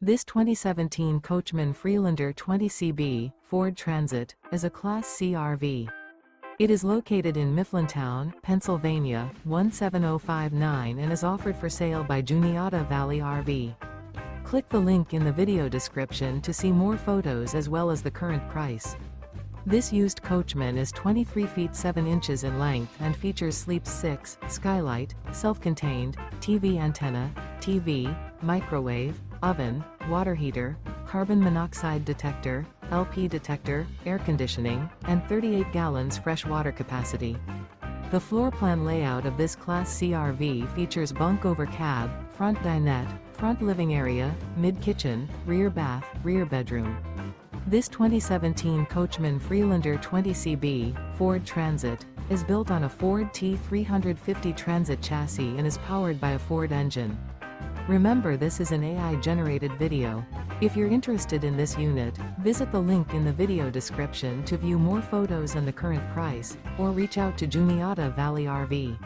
This 2017 Coachmen Freelander 20CB Ford Transit is a Class C RV. It is located in Mifflintown, Pennsylvania 17059 and is offered for sale by Juniata Valley RV. Click the link in the video description to see more photos as well as the current price. This used Coachmen is 23 feet 7 inches in length and features sleeps 6, skylight, self-contained, TV antenna, TV, microwave, oven, water heater, carbon monoxide detector, LP detector, air conditioning, and 38 gallons fresh water capacity. The floor plan layout of this Class C RV features bunk over cab, front dinette, front living area, mid-kitchen, rear bath, rear bedroom. This 2017 Coachmen Freelander 20CB Ford Transit is built on a Ford T350 Transit chassis and is powered by a Ford engine. Remember, this is an AI-generated video. If you're interested in this unit, visit the link in the video description to view more photos and the current price, or reach out to Juniata Valley RV.